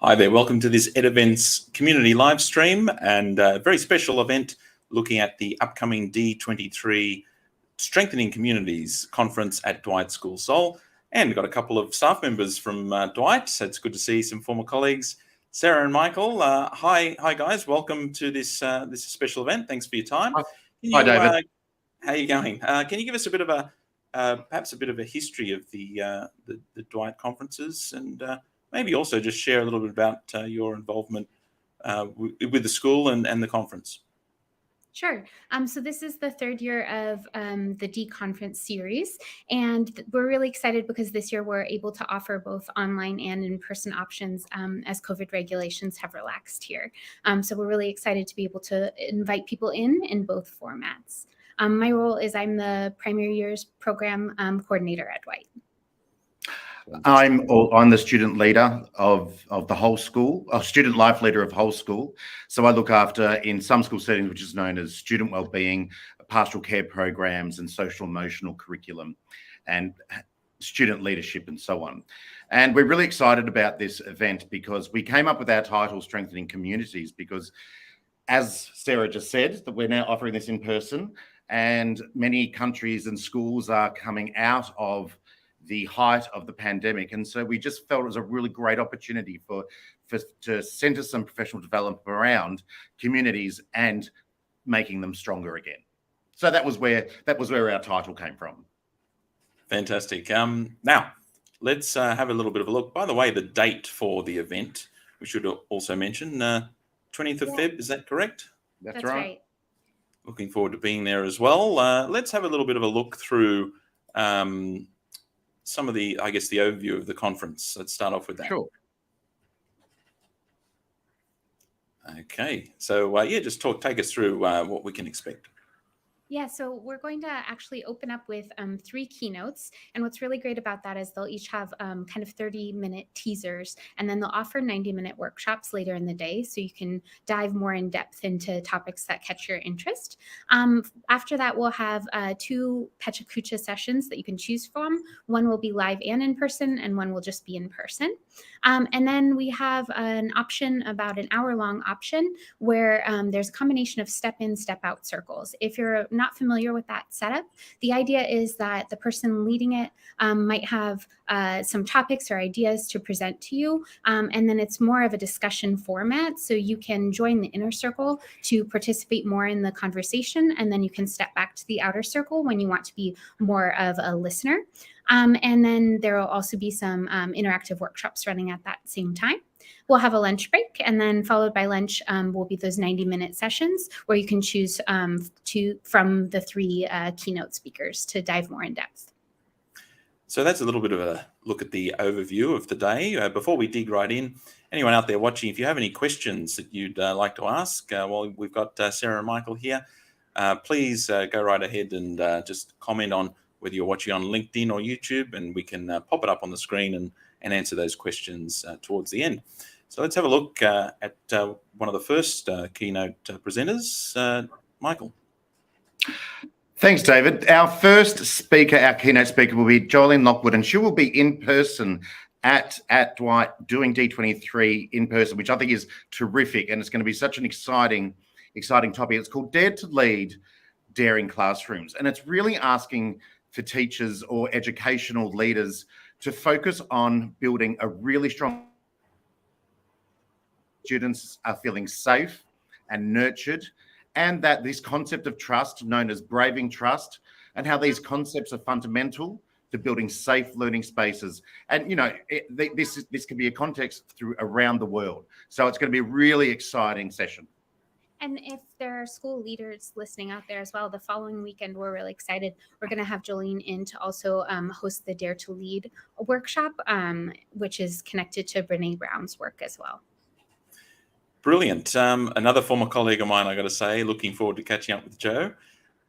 Hi there, welcome to this Ed Events community live stream and a very special event looking at the upcoming D23 Strengthening Communities Conference at Dwight School Seoul. And we've got a couple of staff members from Dwight, so it's good to see some former colleagues. Sarah and Michael, hi guys, welcome to this this special event. Thanks for your time. Hi David. How are you going? Can you give us a bit of a, perhaps a bit of a history of the Dwight conferences and maybe also just share a little bit about your involvement with the school and the conference. Sure. So this is the third year of the D conference series, and we're really excited because this year we're able to offer both online and in-person options as COVID regulations have relaxed here. So we're really excited to be able to invite people in both formats. My role is I'm the primary years program coordinator at Dwight. I'm the student leader of the whole school, student life leader of whole school. So I look after, in some school settings, which is known as student wellbeing, pastoral care programs and social emotional curriculum and student leadership and so on. And we're really excited about this event because we came up with our title, Strengthening Communities, because as Sarah just said, that we're now offering this in person and many countries and schools are coming out of the height of the pandemic. And so we just felt it was a really great opportunity to center some professional development around communities and making them stronger again. So that was where our title came from. Fantastic. Now let's have a little bit of a look. By the way, the date for the event, we should also mention 20th of Feb, is that correct? That's right. Looking forward to being there as well. Let's have a little bit of a look through some of the, I guess, the overview of the conference. Let's start off with that. Sure. Okay, so yeah, just take us through what we can expect. Yeah, so we're going to actually open up with 3 keynotes. And what's really great about that is they'll each have kind of 30-minute teasers, and then they'll offer 90-minute workshops later in the day so you can dive more in depth into topics that catch your interest. After that, we'll have 2 Pecha Kucha sessions that you can choose from. One will be live and in person, and one will just be in person. And then we have an option, about an hour-long option, where there's a combination of step-in, step-out circles. If you're not familiar with that setup, the idea is that the person leading it might have some topics or ideas to present to you, and then it's more of a discussion format, so you can join the inner circle to participate more in the conversation, and then you can step back to the outer circle when you want to be more of a listener. And then there will also be some interactive workshops running at that same time. We'll have a lunch break, and then followed by lunch will be those 90-minute sessions where you can choose from the 3 keynote speakers to dive more in depth. So that's a little bit of a look at the overview of the day. Before we dig right in, anyone out there watching, if you have any questions that you'd like to ask, well, we've got Sarah and Michael here. Please go right ahead and just comment on whether you're watching on LinkedIn or YouTube, and we can pop it up on the screen and answer those questions towards the end. So let's have a look at one of the first keynote presenters, Michael. Thanks, David. Our first speaker, our keynote speaker, will be Jolene Lockwood, and she will be in person at Dwight doing D23 in person, which I think is terrific, and it's going to be such an exciting topic. It's called Dare to Lead, Daring Classrooms, and it's really asking for teachers or educational leaders to focus on building a really strong students are feeling safe and nurtured, and that this concept of trust, known as braving trust, and how these concepts are fundamental to building safe learning spaces. And, you know, this can be a context through around the world. So it's going to be a really exciting session. And if there are school leaders listening out there as well, the following weekend, we're really excited. We're going to have Jolene in to also host the Dare to Lead workshop, which is connected to Brene Brown's work as well. Brilliant. Another former colleague of mine, I got to say, looking forward to catching up with Joe.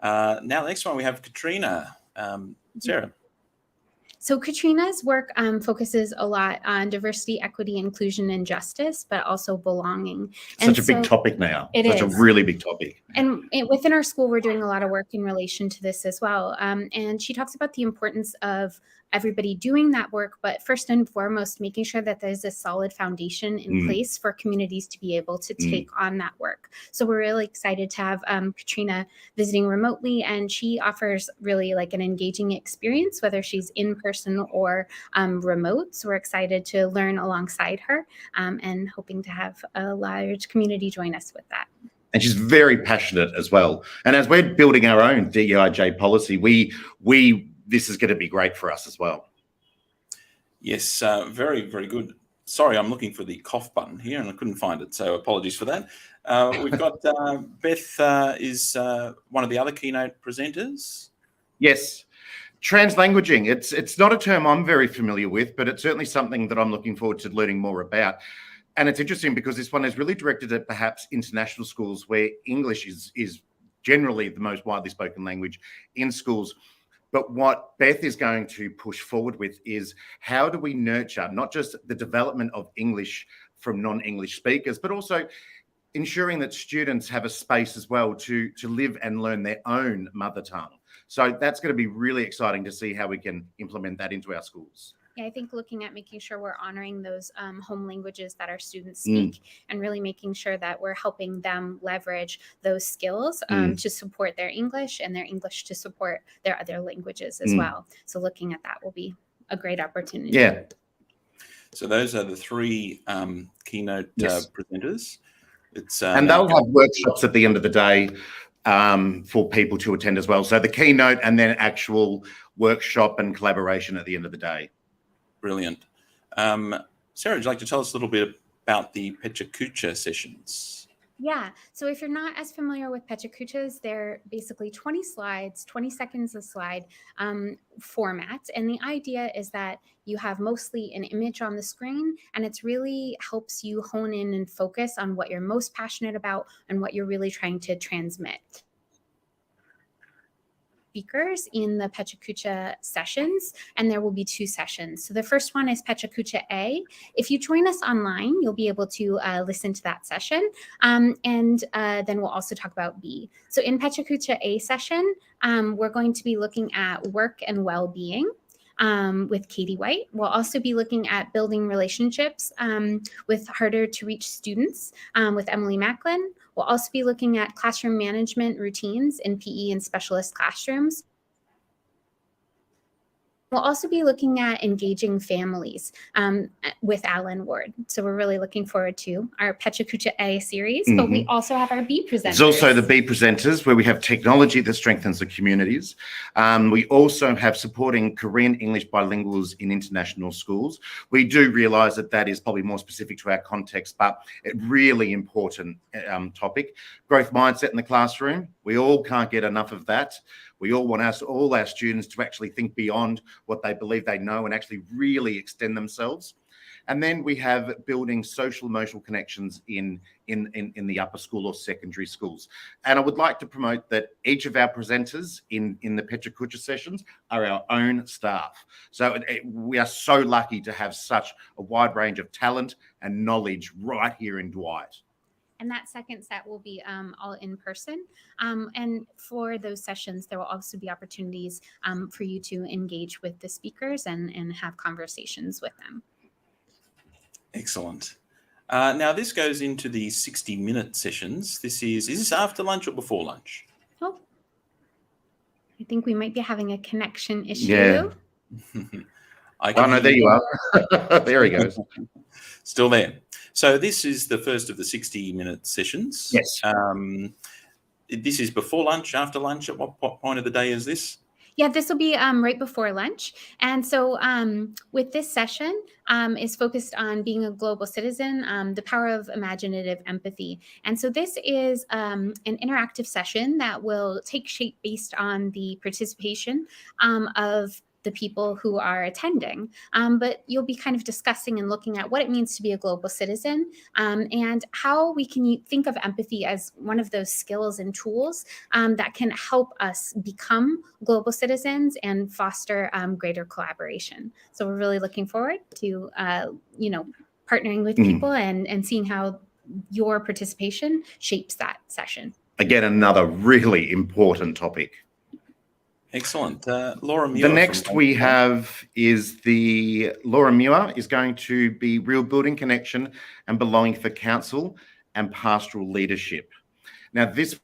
Now, the next one we have Katrina. Sarah. So Katrina's work focuses a lot on diversity, equity, inclusion, and justice, but also belonging. Such a big topic now. Such a really big topic. And within our school, we're doing a lot of work in relation to this as well. And she talks about the importance of everybody doing that work, but first and foremost, making sure that there's a solid foundation in place for communities to be able to take on that work. So we're really excited to have Katrina visiting remotely, and she offers really like an engaging experience, whether she's in person or remote. So we're excited to learn alongside her and hoping to have a large community join us with that. And she's very passionate as well. And as we're building our own DEIJ policy, this is going to be great for us as well. Yes, very, very good. Sorry, I'm looking for the cough button here and I couldn't find it, so apologies for that. We've got Beth is one of the other keynote presenters. Yes. Translanguaging, it's not a term I'm very familiar with, but it's certainly something that I'm looking forward to learning more about. And it's interesting because this one is really directed at perhaps international schools where English is generally the most widely spoken language in schools. But what Beth is going to push forward with is how do we nurture not just the development of English from non-English speakers, but also ensuring that students have a space as well to live and learn their own mother tongue. So that's going to be really exciting to see how we can implement that into our schools. Yeah, I think looking at making sure we're honoring those home languages that our students speak and really making sure that we're helping them leverage those skills to support their English and their English to support their other languages as well. So looking at that will be a great opportunity. Yeah. So those are the three keynote presenters. And they'll have workshops at the end of the day for people to attend as well. So the keynote and then actual workshop and collaboration at the end of the day. Brilliant. Sarah, would you like to tell us a little bit about the Pecha Kucha sessions? Yeah. So if you're not as familiar with Pecha Kuchas, they're basically 20 slides, 20 seconds a slide format. And the idea is that you have mostly an image on the screen, and it's really helps you hone in and focus on what you're most passionate about and what you're really trying to transmit. Speakers in the Pecha Kucha sessions, and there will be 2 sessions. So the first one is Pecha Kucha A. If you join us online, you'll be able to listen to that session, and then we'll also talk about B. So in Pecha Kucha A session, we're going to be looking at work and well-being with Katie White. We'll also be looking at building relationships with harder to reach students with Emily Macklin. We'll also be looking at classroom management routines in PE and specialist classrooms. We'll also be looking at engaging families with Alan Ward. So we're really looking forward to our Pecha Kucha A series, but we also have our B presenters. There's also the B presenters where we have technology that strengthens the communities. We also have supporting Korean English bilinguals in international schools. We do realise that that is probably more specific to our context, but a really important topic. Growth mindset in the classroom. We all can't get enough of that. We all want all our students to actually think beyond what they believe they know and actually really extend themselves. And then we have building social emotional connections in the upper school or secondary schools. And I would like to promote that each of our presenters in the Pecha Kucha sessions are our own staff. So we are so lucky to have such a wide range of talent and knowledge right here in Dwight. And that second set will be all in person. And for those sessions, there will also be opportunities for you to engage with the speakers and have conversations with them. Excellent. Now this goes into the 60-minute sessions. Is this after lunch or before lunch? Oh, I think we might be having a connection issue. Yeah. Oh, no, there you are. There he goes. Still there. So this is the first of the 60-minute sessions. Yes. This is before lunch, after lunch. At what point of the day is this? Yeah, this will be right before lunch. And so with this session is focused on being a global citizen, the power of imaginative empathy. And so this is an interactive session that will take shape based on the participation of the people who are attending, but you'll be kind of discussing and looking at what it means to be a global citizen and how we can think of empathy as one of those skills and tools that can help us become global citizens and foster greater collaboration. So we're really looking forward to, partnering with people and seeing how your participation shapes that session. Again, another really important topic. Excellent. Laura Muir. The next we have is Laura Muir is going to be Real Building Connection and Belonging for Council and Pastoral Leadership. Now, this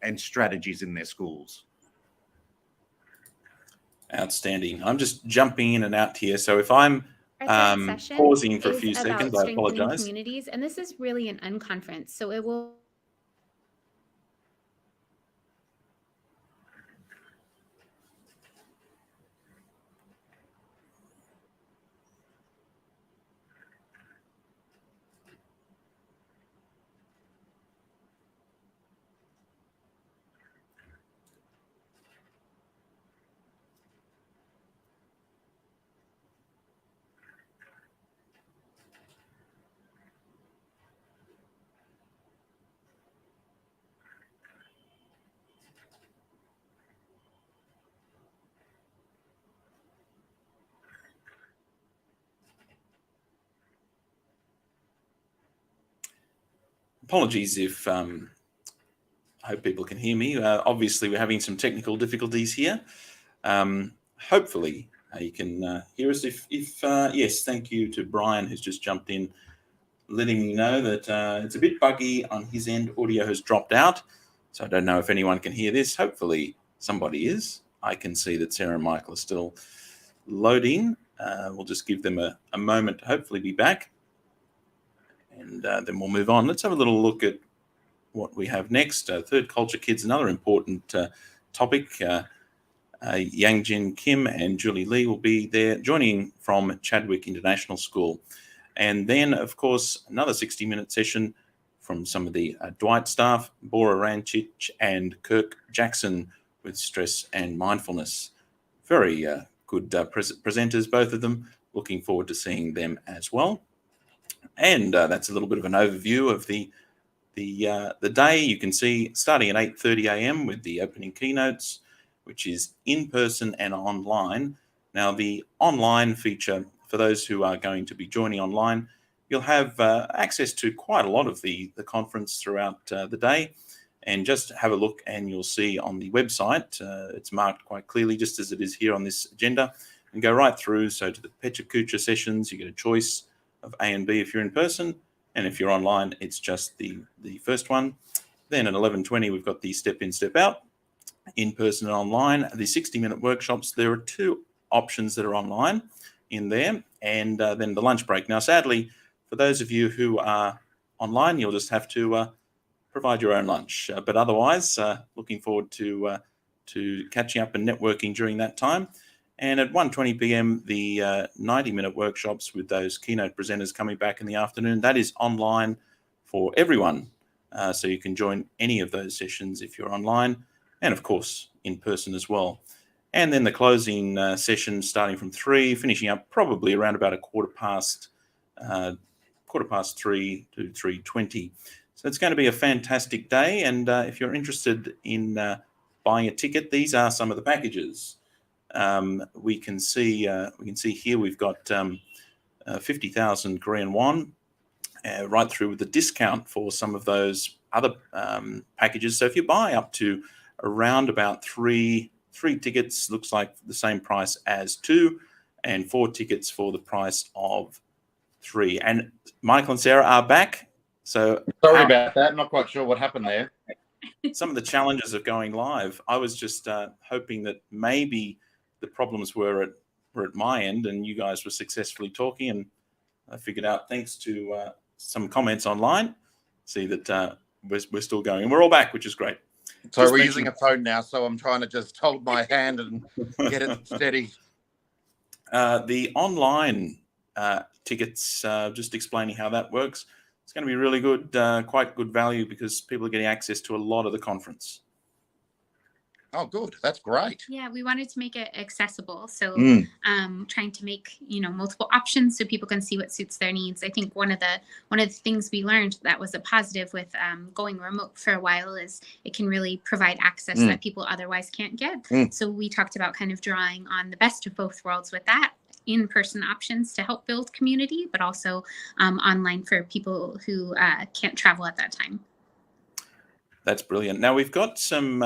and strategies in their schools. Outstanding. I'm just jumping in and out here. So if I'm Our third session pausing for a is few about seconds, I strengthening apologize. communities, and this is really an unconference, so it will. Apologies if I hope people can hear me. Obviously, we're having some technical difficulties here. Hopefully, you can hear us. If yes, thank you to Brian, who's just jumped in, letting me know that it's a bit buggy on his end. Audio has dropped out, so I don't know if anyone can hear this. Hopefully, somebody is. I can see that Sarah and Michael are still loading. We'll just give them a moment to hopefully be back, and then we'll move on. Let's have a little look at what we have next. Third Culture Kids, another important topic. Yang Jin Kim and Julie Lee will be there joining from Chadwick International School. And then, of course, another 60-minute session from some of the Dwight staff, Bora Rancic and Kirk Jackson, with stress and mindfulness. Very good presenters, both of them. Looking forward to seeing them as well. And that's a little bit of an overview of the day. You can see starting at 8:30 a.m. with the opening keynotes, which is in person and online. Now, the online feature, for those who are going to be joining online, you'll have access to quite a lot of the conference throughout the day. And just have a look and you'll see on the website, it's marked quite clearly, just as it is here on this agenda, and go right through. So to the Pecha Kucha sessions, you get a choice of A and B if you're in person. And if you're online, it's just the first one. Then at 11:20, we've got the Step In, Step Out, in person and online. The 60-minute workshops, there are two options that are online in there, and then the lunch break. Now, sadly, for those of you who are online, you'll just have to provide your own lunch. But otherwise, looking forward to catching up and networking during that time. And at 1:20 p.m, the 90-minute workshops with those keynote presenters coming back in the afternoon. That is online for everyone. So you can join any of those sessions if you're online, and of course, in person as well. And then the closing session starting from 3, finishing up probably around about 3:15 to 3:20. So it's going to be a fantastic day. And if you're interested in buying a ticket, these are some of the packages. We can see here we've got 50,000 Korean won, right through with the discount for some of those other packages. So if you buy up to around about three tickets, looks like the same price as 2, and 4 tickets for the price of 3. And Michael and Sarah are back. So sorry about that. Not quite sure what happened there. Some of the challenges of going live. I was just hoping that maybe the problems were at my end and you guys were successfully talking, and I figured out, thanks to some comments online, see that we're still going and we're all back, which is great. So we're using a phone now, so I'm trying to just hold my hand and get it steady. The online tickets, just explaining how that works. It's going to be really good, quite good value, because people are getting access to a lot of the conference. Oh, good. That's great. Yeah, we wanted to make it accessible. So trying to make, multiple options so people can see what suits their needs. I think one of the things we learned that was a positive with going remote for a while is it can really provide access that people otherwise can't get. So we talked about kind of drawing on the best of both worlds with that. In-person options to help build community, but also online for people who can't travel at that time. That's brilliant. Now we've got some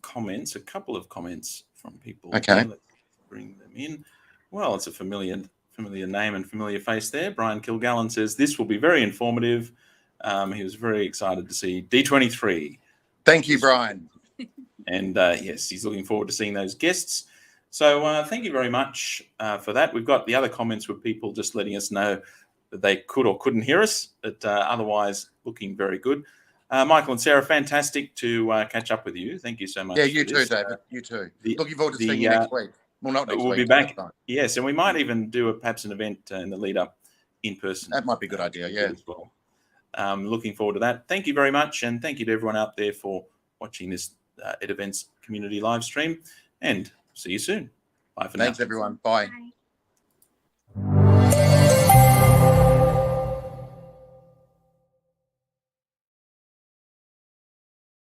comments, a couple of comments from people. Okay. Let's bring them in. Well, it's a familiar name and familiar face there. Brian Kilgallen says, this will be very informative. He was very excited to see D23. Thank you, Brian. And yes, he's looking forward to seeing those guests. So thank you very much for that. We've got the other comments with people just letting us know that they could or couldn't hear us, but otherwise looking very good. Michael and Sarah, fantastic to catch up with you. Thank you so much. Yeah, you too, David. You too. Looking forward to seeing you next week. Well, not next week. We'll be back. Yes, and we might even do perhaps an event in the lead up in person. That might be a good idea, yeah. As well. Looking forward to that. Thank you very much, and thank you to everyone out there for watching this Ed Events community live stream, and see you soon. Bye for now. Thanks, everyone. Bye. Bye.